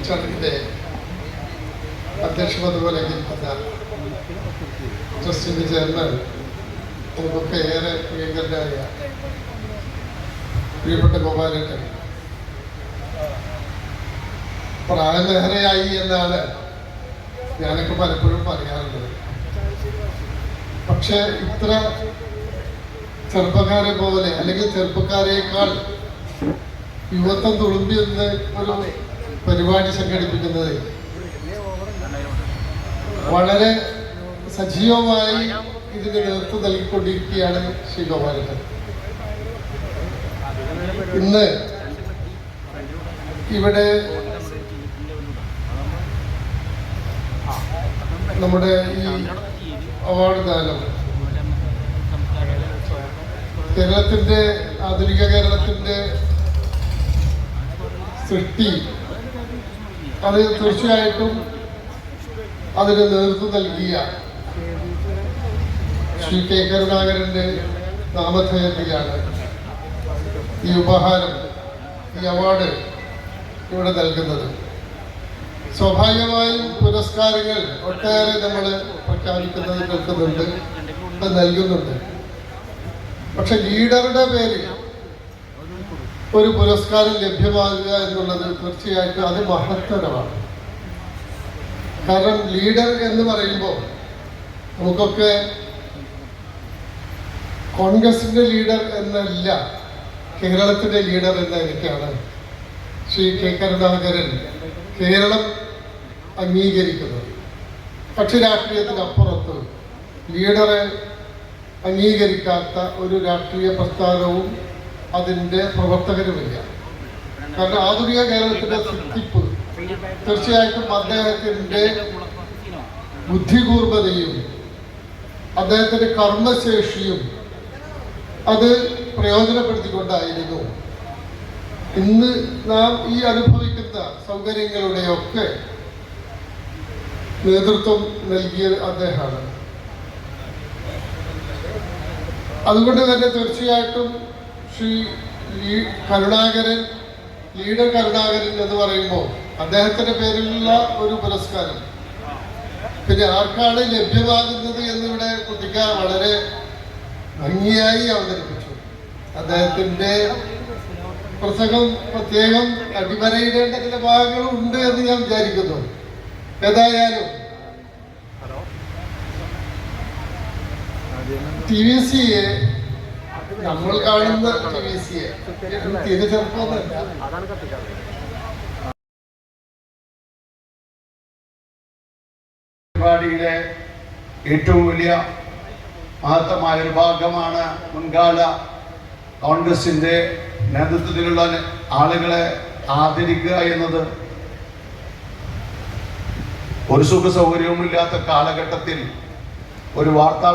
ചടങ്ങിൻ്റെ അധ്യക്ഷ പദപോലെ ട്രസ്റ്റിൻ്റെ ചെയർമാൻ, നമുക്കൊക്കെ ഏറെ പ്രിയങ്കരനായ പ്രിയപ്പെട്ട ഗോപാലേട്ടൻ, പ്രായമേറെയായി എന്നാണ് ഞാനൊക്കെ പലപ്പോഴും പറയാറുള്ളത്. പക്ഷെ ഇത്ര ചെറുപ്പക്കാരെ പോലെ അല്ലെങ്കിൽ ചെറുപ്പക്കാരേക്കാൾ യുവത്വം തുളുമ്പി എന്ന് ഒരു പരിപാടി സംഘടിപ്പിക്കുന്നത് വളരെ സജീവമായി ഇതിന് നേതൃത്വം നൽകിക്കൊണ്ടിരിക്കുകയാണ് ശ്രീ ഗോപാലേട്ടൻ. ഇന്ന് ഇവിടെ നമ്മുടെ ഈ അവാർഡ് ദാനം കേരളത്തിന്റെ ആധുനിക കേരളത്തിന്റെ സൃഷ്ടി, അത് തീർച്ചയായിട്ടും അതിന് നേതൃത്വം നൽകിയ ശ്രീ കെ കരുണാകരന്റെ നാമധേയത്തിലാണ് ഈ ഉപഹാരം, ഈ അവാർഡ് ഇവിടെ നൽകുന്നത്. സ്വാഭാവികമായും പുരസ്കാരങ്ങൾ ഒട്ടേറെ നമ്മൾ പ്രഖ്യാപിക്കുന്നത് കേൾക്കുന്നുണ്ട്, അത് നൽകുന്നുണ്ട്. പക്ഷെ ലീഡറുടെ പേരിൽ ഒരു പുരസ്കാരം ലഭ്യമാകുക എന്നുള്ളത് തീർച്ചയായിട്ടും അത് മഹത്തരമാണ്. കാരണം ലീഡർ എന്ന് പറയുമ്പോൾ നമുക്കൊക്കെ കോൺഗ്രസിന്റെ ലീഡർ എന്നല്ല, കേരളത്തിന്റെ ലീഡർ എന്ന എനിക്കാണ് ശ്രീ കെ കരുണാകരൻ കേരളം അംഗീകരിക്കുന്നത്. പക്ഷെ രാഷ്ട്രീയത്തിനപ്പുറത്ത് ലീഡറെ അംഗീകരിക്കാത്ത ഒരു രാഷ്ട്രീയ പ്രസ്ഥാനവും അതിൻ്റെ പ്രവർത്തകരുമില്ല. കാരണം ആധുനിക കേരളത്തിന്റെ സൃഷ്ടിപ്പ് തീർച്ചയായിട്ടും അദ്ദേഹത്തിൻ്റെ ബുദ്ധികൂർമ്മതയും അദ്ദേഹത്തിൻ്റെ കർമ്മശേഷിയും അത് പ്രയോജനപ്പെടുത്തിക്കൊണ്ടായിരുന്നു ഇന്ന് നാം ഈ അനുഭവിക്കുന്ന സൗകര്യങ്ങളുടെയൊക്കെ നേതൃത്വം നൽകിയ അദ്ദേഹമാണ്. അതുകൊണ്ട് തന്നെ തീർച്ചയായിട്ടും ശ്രീ കരുണാകരൻ, ലീഡർ കരുണാകരൻ എന്ന് പറയുമ്പോൾ അദ്ദേഹത്തിന്റെ പേരിലുള്ള ഒരു പുരസ്കാരം പിന്നെ ആർക്കാണ് ലഭ്യമാകുന്നത് എന്നിവിടെ കുട്ടിക്ക വളരെ ഭംഗിയായി അവതരിപ്പിച്ചു. അദ്ദേഹത്തിന്റെ പ്രസംഗം പ്രത്യേകം അടിവരയിടേണ്ട ചില ഭാഗങ്ങളും ഉണ്ട് എന്ന് ഞാൻ വിചാരിക്കുന്നു. ഏതായാലും TVCയെ നമ്മൾ കാണുന്ന TVCയെ തീരെ ചെറുപ്പമൊന്നുമല്ല. പരിപാടിയുടെ ഏറ്റവും വലിയ മഹത്തമായ ഒരു ഭാഗമാണ് മുൻകാല കോൺഗ്രസിന്റെ നേതൃത്വത്തിലുള്ള ആളുകളെ ആദരിക്കുക എന്നത്. ഒരു സുഖ സൗകര്യവുമില്ലാത്ത കാലഘട്ടത്തിൽ ഒരു വാർത്താ